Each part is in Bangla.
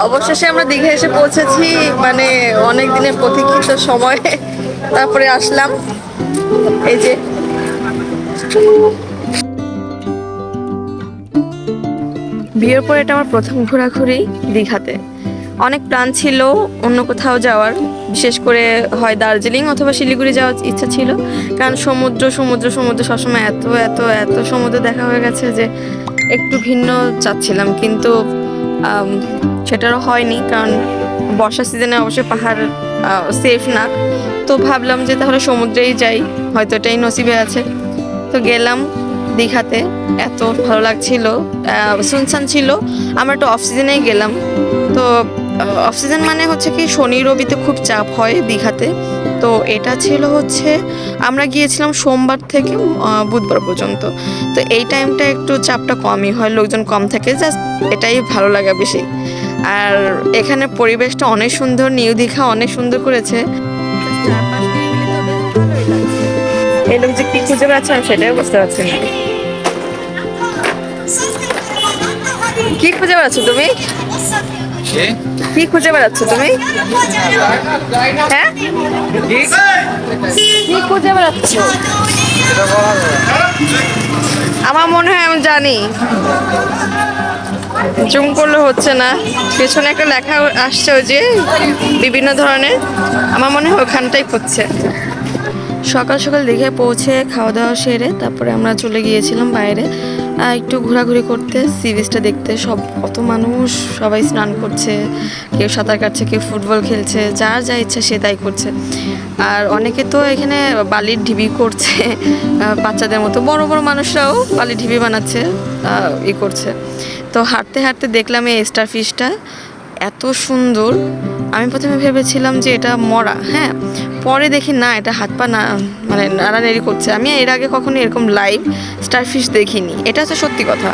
অবশেষে আমরা দীঘা এসে পৌঁছেছি, মানে অনেক দিনের প্রতীক্ষিত সময়। তারপরে আসলাম, এই যে বিয়ের পরে এটা আমার প্রথম ঘোরাঘুরি দীঘাতে। অনেক প্ল্যান ছিল অন্য কোথাও যাওয়ার, বিশেষ করে হয় দার্জিলিং অথবা শিলিগুড়ি যাওয়ার ইচ্ছা ছিল, কারণ সমুদ্র সমুদ্র সমুদ্র সবসময় এত এত এত সমুদ্র দেখা হয়ে গেছে যে একটু ভিন্ন চাচ্ছিলাম, কিন্তু সেটারও হয়নি, কারণ বর্ষা সিজনে অবশ্যই পাহাড় সেফ না। তো ভাবলাম যে তাহলে সমুদ্রেই যাই, হয়তো এটাই নসিবে আছে। তো গেলাম দীঘাতে, এত ভালো লাগছিল, সুনসান ছিল। আমরা একটু অফ সিজনেই গেলাম। তো অফ সিজন মানে হচ্ছে কি শনি রবিতে খুব চাপ হয় দীঘাতে। তো এটা ছিল হচ্ছে আমরা গিয়েছিলাম সোমবার থেকে বুধবার পর্যন্ত। তো এই টাইমটা একটু চাপটা কমই হয়, লোকজন কম থাকে, জাস্ট এটাই ভালো লাগে বেশি। আর এখানে পরিবেশটা অনেক সুন্দর, নিউ দীঘা অনেক সুন্দর করেছে। এই লোক যে কি খুঁজে বেড়াচ্ছে আমি সেটাই বুঝতে পারছি না। কি খুঁজে বেড়াচ্ছ তুমি? কি খুঁজে বেড়াচ্ছ তুমি? হ্যাঁ, কি খুঁজে বেড়াচ্ছ? আমার মনে হয় আমি জানি, জুম করলে হচ্ছে না। পেছনে একটা লেখা আসছে ওই যে বিভিন্ন ধরনের, আমার মনে হয় ওখানটাই খুঁজছে। সকাল সকাল দীঘায় পৌঁছে খাওয়া দাওয়া সেরে তারপরে আমরা চলে গিয়েছিলাম বাইরে একটু ঘোরাঘুরি করতে, সি বিচটা দেখতে। কত মানুষ, সবাই স্নান করছে, কেউ সাঁতার কাটছে, কেউ ফুটবল খেলছে, যার যা ইচ্ছা সে তাই করছে। আর অনেকে তো এখানে বালির ঢিবি করছে, বাচ্চাদের মতো বড় বড় মানুষরাও বালির ঢিবি বানাচ্ছে, করছে। তো হাঁটতে হাঁটতে দেখলাম এই স্টার ফিশটা এত সুন্দর। আমি প্রথমে ভেবেছিলাম যে এটা মরা, হ্যাঁ, পরে দেখি না, এটা হাত পা না মানে নাড়ানাড়ি করছে। আমি এর আগে কখনো এরকম লাইভ স্টারফিশ দেখিনি, এটা হচ্ছে সত্যি কথা।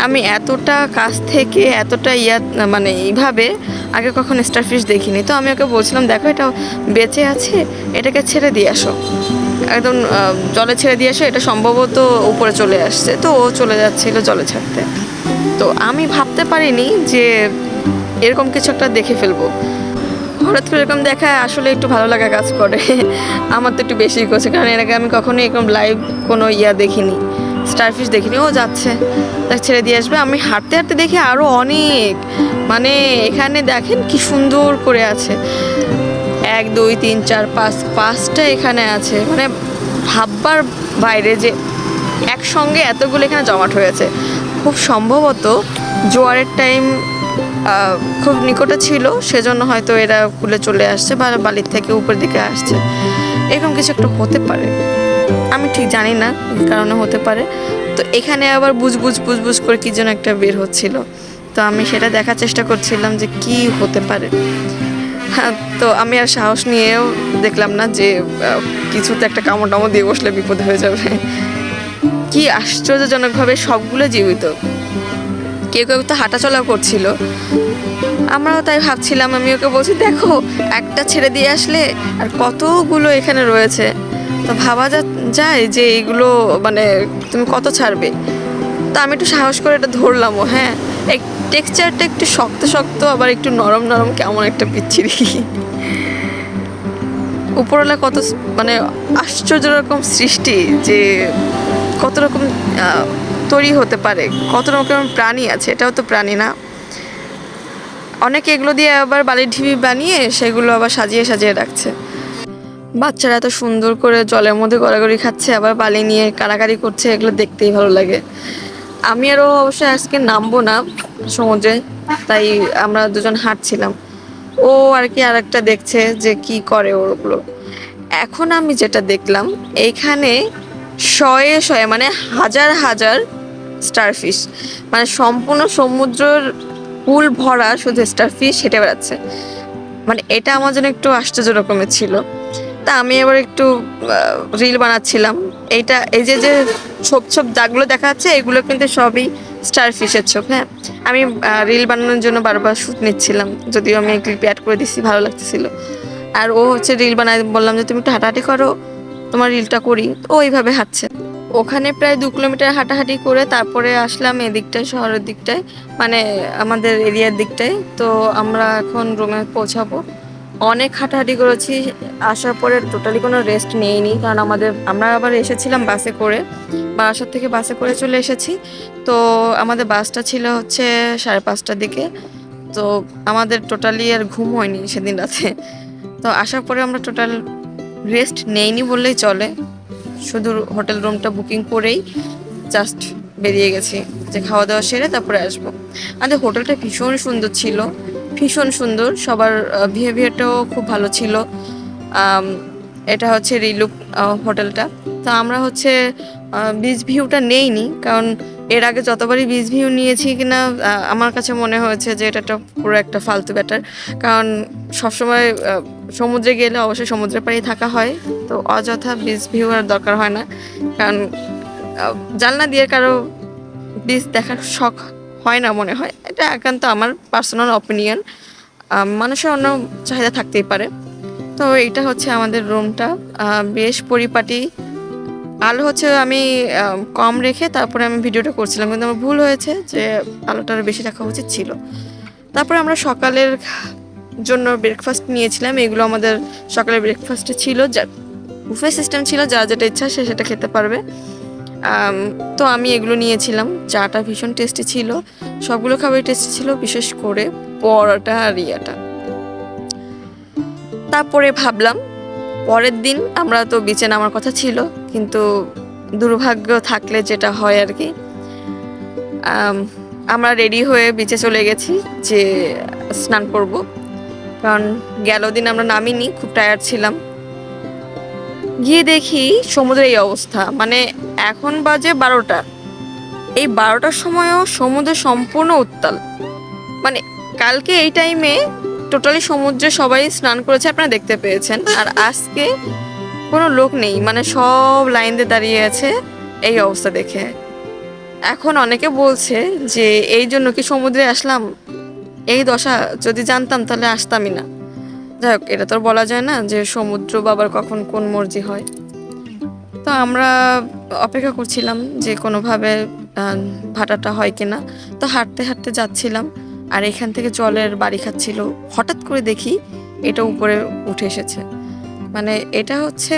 আমি এতটা কাছ থেকে এতটা মানে এইভাবে আগে কখনো স্টারফিশ দেখিনি। তো আমি ওকে বলছিলাম, দেখো এটা বেঁচে আছে, এটাকে ছেড়ে দিয়ে আসো, একদম জলে ছেড়ে দিয়ে আসো, এটা সম্ভবত উপরে চলে আসছে। তো ও চলে যাচ্ছিল জলে ছাড়তে। তো আমি ভাবতে পারিনি যে এরকম কিছু একটা দেখে ফেলবো। হঠাৎ করে এরকম দেখা আসলে একটু ভালো লাগা কাজ করে। আমার তো একটু বেশি করছে, কারণ এর আগে আমি কখনো এরকম লাইভ কোনো দেখিনি, স্টারফিশ দেখিনি। ও যাচ্ছে, তাকে ছেড়ে দিয়ে আসবে। আমি হাঁটতে হাঁটতে দেখি আরও অনেক, মানে এখানে দেখেন কি সুন্দর করে আছে, 1 2 3 4 5 5টা এখানে আছে। মানে ভাববার বাইরে যে একসঙ্গে এতগুলো এখানে জমাট হয়েছে। খুব সম্ভবত জোয়ারের টাইম খুব নিকটে ছিল, সেজন্য হয়তো এরা কুলে চলে আসছে বা বালির থেকে উপর দিকে আসছে, এরকম কিছু একটা হতে পারে। আমি ঠিক জানি না এই কারণে হতে পারে। তো এখানে আবার বুঝ করে কি যেন একটা বের হচ্ছিল, তো আমি সেটা দেখার চেষ্টা করছিলাম যে কি হতে পারে। হ্যাঁ, তো আমি আর সাহস নিয়েও দেখলাম না যে কিছুতে একটা কামড় টামড় দিয়ে বসলে বিপদ হয়ে যাবে। কি আশ্চর্যজনকভাবে সবগুলো জীবিত, কেউ কেউ তো হাঁটাচলা করছিল। আমরাও তাই ভাবছিলাম, আমি ওকে বলছি দেখো একটা ছেড়ে দিয়ে আসলে আর কতগুলো এখানে রয়েছে। তো ভাবা যায় যে এইগুলো মানে তুমি কত ছাড়বে। তো আমি একটু সাহস করে এটা ধরলামও। হ্যাঁ, টেক্সচারটা একটু শক্ত শক্ত, আবার একটু নরম নরম, কেমন একটা বিচ্ছিরি। উপরওয়ালা কত মানে আশ্চর্য রকম সৃষ্টি, যে কত রকম তৈরি হতে পারে, কত রকম প্রাণী আছে। এটাও তো প্রাণী না? অনেকে এগুলো দিয়ে আবার বালির ঢিবি বানিয়ে সেগুলো আবার সাজিয়ে সাজিয়ে রাখছে। বাচ্চারা এত সুন্দর করে জলের মধ্যে গড়াগড়ি খাচ্ছে, আবার বালি নিয়ে কাড়াকাড়ি করছে, এগুলো দেখতেই ভালো লাগে। আমি আরও অবশ্যই আজকে নামবো না সমুদ্রে, তাই আমরা দুজন হাঁটছিলাম। ও আর কি আর একটা দেখছে যে কি করে ওগুলো। এখন আমি যেটা দেখলাম এইখানে শয়ে শয়ে মানে হাজার হাজার স্টারফিশ, মানে সম্পূর্ণ সমুদ্রের পুল ভরা শুধু স্টারফিশ হেঁটে বেড়াচ্ছে। মানে এটা আমার জন্য একটু আশ্চর্য রকমের ছিল। তা আমি এবার একটু রিল বানাচ্ছিলাম। এই যে যে ছোপ ছোপ দাগগুলো দেখা যাচ্ছে, এগুলো কিন্তু সবই স্টারফিশের ছোপ। হ্যাঁ, আমি রিল বানানোর জন্য বারবার শ্যুট নিচ্ছিলাম, যদিও আমি ক্লিপ অ্যাড করে দিচ্ছি, ভালো লাগতেছিল। আর ও হচ্ছে রিল বানায়, বললাম যে তুমি একটু হাঁটাহাঁটি করো, তোমার রিলটা করি। ও এইভাবে হাঁটছে, ও ওখানে প্রায় 2 কিলোমিটার হাঁটাহাঁটি করে তারপরে আসলাম এদিকটায়, শহরের দিকটায়, মানে আমাদের এরিয়ার দিকটায়। তো আমরা এখন রুমে পৌঁছাবো। অনেক হাঁটাহাঁটি করেছি, আসার পরে টোটালি কোনো রেস্ট নেইনি, কারণ আমরা আবার এসেছিলাম বাসে করে, বারাসাত থেকে বাসে করে চলে এসেছি। তো আমাদের বাসটা ছিল হচ্ছে 5:30টার দিকে। তো আমাদের টোটালি আর ঘুম হয়নি সেদিন রাতে। তো আসার পরে আমরা টোটাল রেস্ট নেইনি বললেই চলে, শুধু হোটেল রুমটা বুকিং করেই জাস্ট বেরিয়ে গেছি যে খাওয়া দাওয়া সেরে তারপরে আসবো। আমাদের হোটেলটা ভীষণ সুন্দর ছিল, ভীষণ সুন্দর, সবার বিহেভিয়ারটাও খুব ভালো ছিল। এটা হচ্ছে রিলুক হোটেলটা। তো আমরা হচ্ছে বিচ ভিউটা নেইনি, কারণ এর আগে যতবারই বিচ ভিউ নিয়েছি কিনা আমার কাছে মনে হয়েছে যে এটা পুরো একটা ফালতু ব্যাটার। কারণ সবসময় সমুদ্রে গেলে অবশ্যই সমুদ্রের পাড়ে থাকা হয়, তো অযথা বিচ ভিউ আর দরকার হয় না। কারণ জানলা দিয়ে কারো বিচ দেখার শখ হয় না মনে হয়, এটা একান্ত আমার পার্সোনাল অপিনিয়ন। মানুষের অন্য চাহিদা থাকতেই পারে। তো এইটা হচ্ছে আমাদের রুমটা, বেশ পরিপাটি। আলো হচ্ছে আমি কম রেখে তারপরে আমি ভিডিওটা করছিলাম, কিন্তু আমার ভুল হয়েছে, যে আলোটা বেশি রাখা উচিত ছিল। তারপরে আমরা সকালের জন্য ব্রেকফাস্ট নিয়েছিলাম। এগুলো আমাদের সকালের ব্রেকফাস্টে ছিল, যা বুফে সিস্টেম ছিল, যার যেটা ইচ্ছা সে সেটা খেতে পারবে। তো আমি এগুলো নিয়েছিলাম। চাটা ভীষণ টেস্টি ছিল, সবগুলো খাবারই টেস্টি ছিল, বিশেষ করে পরোটা আর ইয়াটা। তারপরে ভাবলাম পরের দিন আমরা তো বিচে নামার কথা ছিল, কিন্তু দুর্ভাগ্য থাকলে যেটা হয় আর কি, আমরা রেডি হয়ে বিচে চলে গেছি যে স্নান করব। কারণ গেল দিন আমরা নামিনি, খুব টায়ার্ড ছিলাম। গিয়ে দেখি সমুদ্রের এই অবস্থা, মানে এখন বাজে 12টা, এই 12টার সময়ও সমুদ্র সম্পূর্ণ উত্তাল। মানে কালকে এই টাইমে টোটালি সমুদ্রে সবাই স্নান করেছে, আপনারা দেখতে পেয়েছেন। আর আজকে কোনো লোক নেই, মানে সব লাইন দিয়ে দাঁড়িয়ে আছে। এই অবস্থা দেখে এখন অনেকে বলছে যে এই জন্য কি সমুদ্রে আসলাম, এই দশা যদি জানতাম তাহলে আসতামই না। যাই হোক, এটা তো বলা যায় না যে সমুদ্র বাবার কখন কোন মর্জি হয়। তো আমরা অপেক্ষা করছিলাম যে কোনোভাবে ভাটাটা হয় কিনা। তো হাঁটতে হাঁটতে যাচ্ছিলাম, আর এখান থেকে জলের বাড়ি খাচ্ছিল। হঠাৎ করে দেখি এটা উপরে উঠে এসেছে। মানে এটা হচ্ছে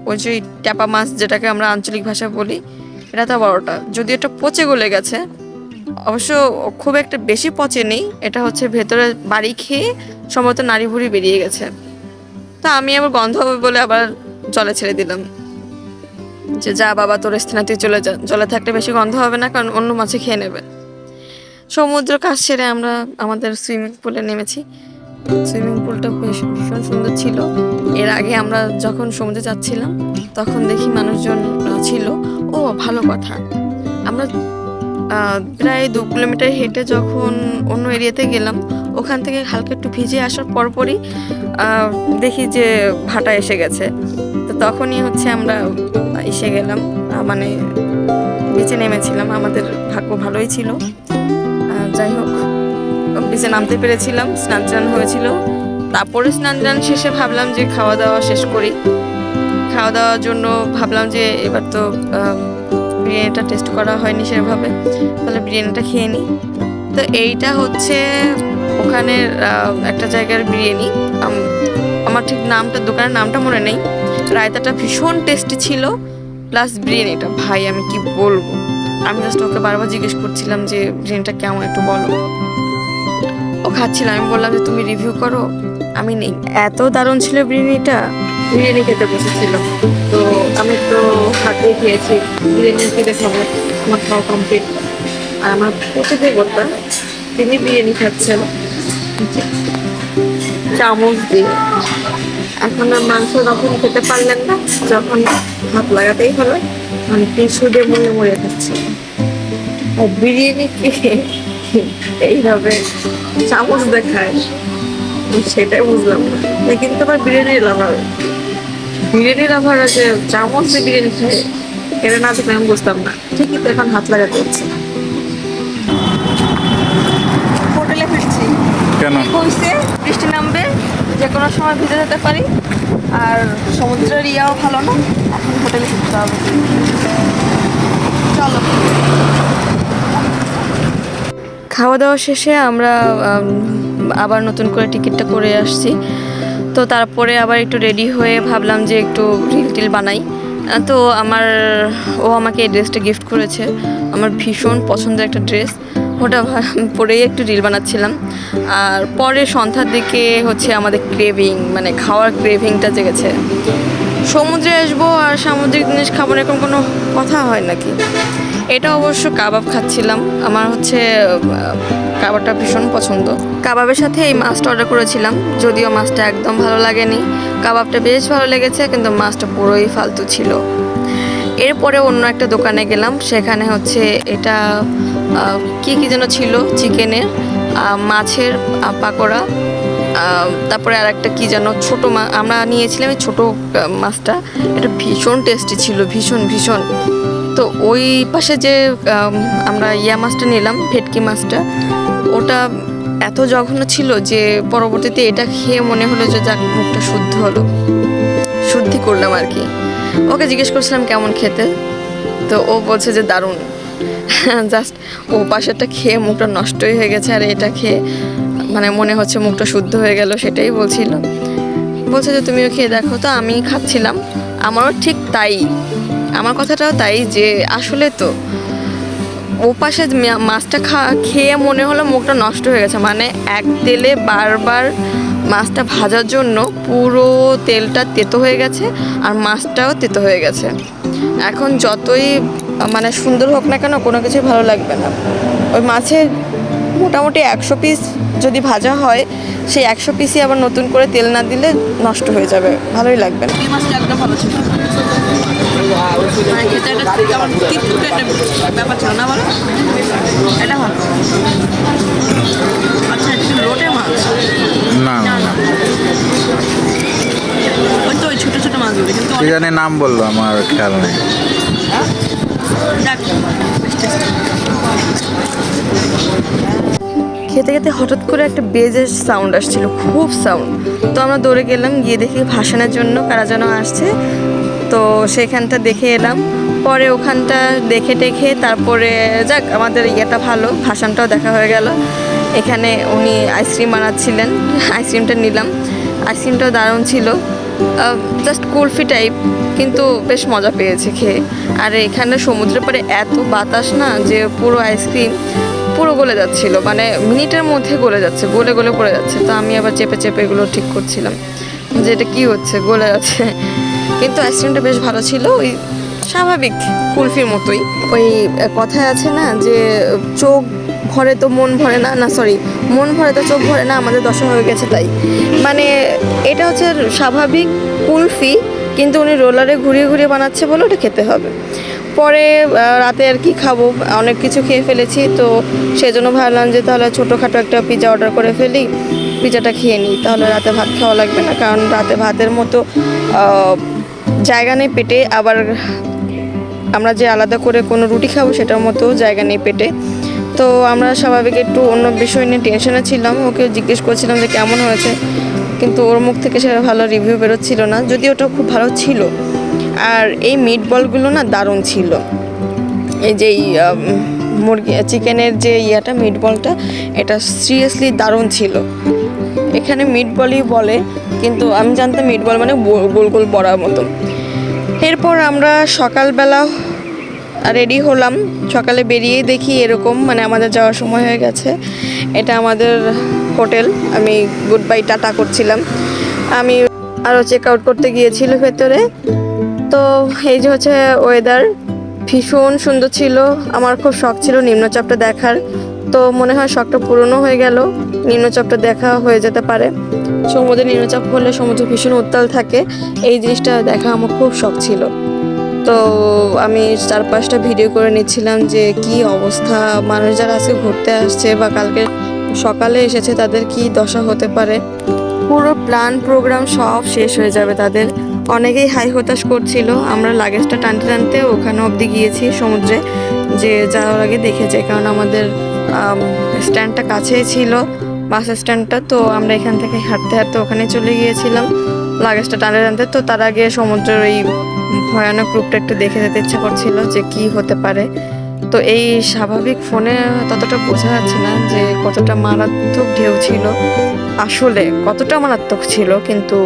ওই যে ট্যাপা মাছ, যেটাকে আমরা আঞ্চলিক ভাষা বলি, এটা তো বড়টা। যদি এটা পচে গলে গেছে, অবশ্য খুব একটা বেশি পচে নেই, এটা হচ্ছে ভেতরে বাড়ি খেয়ে সম্ভবত নাড়ি ভুড়ি বেরিয়ে গেছে। তা আমি আবার গন্ধ হবে বলে আবার জলে ছেড়ে দিলাম, যে যা বাবা তোর স্থানে তুই চলে যা, জলে থাকলে বেশি গন্ধ হবে না, কারণ অন্য মাছে খেয়ে নেবে। সমুদ্র কাজ সেরে আমরা আমাদের সুইমিং পুলে নেমেছি। সুইমিং পুলটা ভীষণ সুন্দর ছিল। এর আগে আমরা যখন সমুদ্রে যাচ্ছিলাম তখন দেখি মানুষজন ছিল। ও ভালো কথা, আমরা প্রায় 2 কিলোমিটার হেঁটে যখন অন্য এরিয়াতে গেলাম, ওখান থেকে হালকা একটু ভিজে আসার পরপরই দেখি যে ভাটা এসে গেছে। তো তখনই হচ্ছে আমরা এসে গেলাম, মানে নিচে নেমেছিলাম। আমাদের ভাগ্য ভালোই ছিল। যাই হোক, বিচে নামতে পেরেছিলাম, স্নান টান হয়েছিল। তারপরে স্নান টান শেষে ভাবলাম যে খাওয়া দাওয়া শেষ করি। খাওয়া দাওয়ার জন্য ভাবলাম যে এবার তো বিরিয়ানিটা টেস্ট করা হয়নি সেভাবে, তাহলে বিরিয়ানিটা খেয়ে নিই। তো এইটা হচ্ছে ওখানের একটা জায়গার বিরিয়ানি। আমার ঠিক দোকানের নামটা মনে নেই। রায়তাটা ভীষণ টেস্টি ছিল, প্লাস বিরিয়ানিটা ভাই আমি কি বলবো। আমি জাস্ট ওকে বারবার জিজ্ঞেস করছিলাম যে বিরিয়ানিটা কেমন একটু বলো। ও খাচ্ছিল, আমি বললাম যে তুমি রিভিউ করো, আমি নেই। এত দারুণ ছিল বিরিয়ানিটা। বিরিয়ানি খেতে বসেছিল, তো আমি তো হাতে খেয়েছি, বিরিয়ানি খেতে খাবো, আমার খাওয়া কমপ্লিট। আর আমার পছন্দের বলতে তিনি বিরিয়ানি খাচ্ছেন চামচ দিয়ে। এখন আর মাংস যখন খেতে পারলেন না, যখন হাত লাগাতেই হলো, মানে টিস্যু দিয়ে মুড়ে মুড়ে খাচ্ছে। আর বিরিয়ানি খেয়ে এইভাবে চামচ দেখায়, সেটাই বুঝলাম না। কিন্তু আমার বিরিয়ানির লাভার আছে, চামচ দিয়ে বিরিয়ানি খায়, এটা না দেখলে আমি বুঝতাম না। ঠিকই তো এখন হাত লাগাতে হচ্ছে। হোটেলে ফিরছি, কেন কইছে বৃষ্টি নামবে, যে কোনো সময় ভিজে যেতে পারি। আর সমুদ্রের ইয়াও ভালো না, এখন হোটেলে ফিরতে হবে। চলো। খাওয়া দাওয়া শেষে আমরা আবার নতুন করে টিকিটটা করে আসছি। তো তারপরে আবার একটু রেডি হয়ে ভাবলাম যে একটু রিল টিল বানাই। তো ও আমাকে এই ড্রেসটা গিফট করেছে, আমার ভীষণ পছন্দের একটা ড্রেস। ওটা পরেই একটু রিল বানাচ্ছিলাম। আর পরে সন্ধ্যার দিকে হচ্ছে আমাদের ক্রেভিং, মানে খাওয়ার ক্রেভিংটা জেগেছে। সমুদ্রে আসবো আর সামুদ্রিক জিনিস খাবো না, এরকম কোনো কথা হয় নাকি? এটা অবশ্য কাবাব খাচ্ছিলাম, আমার হচ্ছে কাবাবটা ভীষণ পছন্দ। কাবাবের সাথে এই মাছটা অর্ডার করেছিলাম, যদিও মাছটা একদম ভালো লাগেনি। কাবাবটা বেশ ভালো লেগেছে, কিন্তু মাছটা পুরোই ফালতু ছিল। এরপরে অন্য একটা দোকানে গেলাম, সেখানে হচ্ছে এটা কি যেন ছিল, চিকেনের, মাছের পাকোড়া, তারপরে আর একটা কী যেন ছোটো আমরা নিয়েছিলাম এই ছোটো মাছটা। এটা ভীষণ টেস্টি ছিল, ভীষণ ভীষণ। তো ওই পাশে যে আমরা মাছটা নিলাম, ভেটকি মাছটা, ওটা এত জঘন্য ছিল যে পরবর্তীতে এটা খেয়ে মনে হলো যে যাক মুখটা শুদ্ধ হলো, শুদ্ধি করলাম আর কি। ওকে জিজ্ঞেস করছিলাম কেমন খেতে, তো ও বলছে যে দারুণ। জাস্ট ও পাশেরটা খেয়ে মুখটা নষ্টই হয়ে গেছে, আর এটা খেয়ে মানে মনে হচ্ছে মুখটা শুদ্ধ হয়ে গেল, সেটাই বলছিল। বলছে যে তুমিও খেয়ে দেখো। তো আমি খাচ্ছিলাম, আমারও ঠিক তাই, আমার কথাটাও তাই, যে আসলে তো ও পাশে মাছটা খেয়ে মনে হলো মুখটা নষ্ট হয়ে গেছে। মানে এক তেলে বারবার মাছটা ভাজার জন্য পুরো তেলটা তেতো হয়ে গেছে, আর মাছটাও তেতো হয়ে গেছে। এখন যতই মানে সুন্দর হোক না কেন, কোনো কিছুই ভালো লাগবে না। ওই মাছের মোটামুটি 100 পিস যদি ভাজা হয়, সেই 100 পিসই আবার নতুন করে তেল না দিলে নষ্ট হয়ে যাবে, ভালোই লাগবে না। এই মাছটা একদম ভালো ছিল, খেতে একটা ব্যাপার ছিল না, বলো এটা ভালো। আচ্ছা, এটা লোটে মাছ না না, ওই তো ওই ছোটো ছোটো মাছগুলো, কিন্তু কি জানি নাম বললো, আমার খেয়াল নেই। খেতে খেতে হঠাৎ করে একটা বেজের সাউন্ড আসছিল, খুব সাউন্ড। তো আমরা দৌড়ে গেলাম, গিয়ে দেখি ভাসানের জন্য কারা যেন আসছে। তো সেখানটা দেখে এলাম, পরে ওখানটা দেখে টেখে তারপরে যাক আমাদের ইয়েটা ভালো, ভাসানটাও দেখা হয়ে গেল। এখানে উনি আইসক্রিম বানাচ্ছিলেন, আইসক্রিমটা নিলাম, আইসক্রিমটাও দারুণ ছিল, জাস্ট কুলফি টাইপ, কিন্তু বেশ মজা পেয়েছে খেয়ে। আর এখানে সমুদ্রের পাড়ে এত বাতাস না, যে পুরো আইসক্রিম পুরো গলে যাচ্ছিল, মানে মিনিটের মধ্যে গলে যাচ্ছে, গলে গলে পড়ে যাচ্ছে। তো আমি আবার চেপে চেপে এগুলো ঠিক করছিলাম যে এটা কী হচ্ছে, গলে যাচ্ছে। কিন্তু আইসক্রিমটা বেশ ভালো ছিল, ওই স্বাভাবিক কুলফির মতোই। ওই কথায় আছে না যে চোখ ভরে তো মন ভরে না, না সরি, মন ভরে তো চোখ ভরে না, আমাদের দশা হয়ে গেছে তাই। মানে এটা হচ্ছে স্বাভাবিক কুলফি, কিন্তু উনি রোলারে ঘুরিয়ে ঘুরিয়ে বানাচ্ছে বলে ওটা খেতে হবে। পরে রাতে আর কি খাবো, অনেক কিছু খেয়ে ফেলেছি, তো সেজন্য ভাবলাম যে তাহলে ছোটোখাটো একটা পিৎজা অর্ডার করে ফেলি, পিৎজাটা খেয়ে নিই, তাহলে রাতে ভাত খাওয়া লাগবে না। কারণ রাতে ভাতের মতো জায়গা নেই পেটে, আবার আমরা যে আলাদা করে কোনো রুটি খাবো সেটার মতো জায়গা নেই পেটে। তো আমরা স্বাভাবিক একটু অন্য বিষয় নিয়ে টেনশনে ছিলাম, ওকে জিজ্ঞেস করছিলাম যে কেমন হয়েছে, কিন্তু ওর মুখ থেকে সেটা ভালো রিভিউ বেরোচ্ছিল না, যদিও ওটা খুব ভালো ছিল। আর এই মিট বলগুলো না দারুণ ছিল, এই যে মুরগি চিকেনের যে মিট বলটা, এটা সিরিয়াসলি দারুণ ছিল। এখানে মিট বলই বলে, কিন্তু আমি জানতাম মিট বল মানে গোল গোল বড়ার মতো। এরপর আমরা সকালবেলা রেডি হলাম, সকালে বেরিয়েই দেখি এরকম, মানে আমাদের যাওয়ার সময় হয়ে গেছে। এটা আমাদের হোটেল, আমি গুড বাই টাটা করছিলাম, আমি আরও চেক আউট করতে গিয়েছিল ভেতরে। তো এই যে হচ্ছে ওয়েদার, ভীষণ সুন্দর ছিল, আমার খুব শখ ছিল নিম্নচাপটা দেখার। তো মনে হয় শখটা পূরণও হয়ে গেল, নিম্নচাপটা দেখা হয়ে যেতে পারে। সমুদ্রে নিম্নচাপ হলে সমুদ্র ভীষণ উত্তাল থাকে, এই জিনিসটা দেখা আমার খুব শখ ছিল। তো আমি 4-5টা ভিডিও করে নিচ্ছিলাম যে কি অবস্থা, মানুষ যারা আজকে ঘুরতে আসছে বা কালকে সকালে এসেছে তাদের কি দশা হতে পারে। পুরো প্ল্যান প্রোগ্রাম সব শেষ হয়ে যাবে তাদের। অনেকেই হাই হতাশ করছিল। আমরা লাগেজটা টানতে টানতে ওখানে অবধি গিয়েছি সমুদ্রে, যে যাওয়ার আগে দেখেছে, কারণ আমাদের স্ট্যান্ডটা কাছেই ছিল। বাস স্ট্যান্ডটা। তো আমরা এখান থেকে হাঁটতে হাঁটতে ওখানে চলে গিয়েছিলাম লাগেজটা টানতে তো তার আগে সমুদ্রের ওই ভয়ানক রূপটা একটু দেখে যেতে ইচ্ছা করছিল যে কি হতে পারে। তো এই স্বাভাবিক ফোনে ততটা বোঝা যাচ্ছে না যে কতটা মারাত্মক ঢেউ ছিল, আসলে কতটা মারাত্মক ছিল, কিন্তু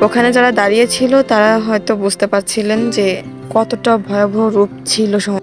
ওখানে যারা দাঁড়িয়ে ছিল তারা হয়তো বুঝতে পারছিলেন যে কতটা ভয়াবহ রূপ ছিল সমুদ্র।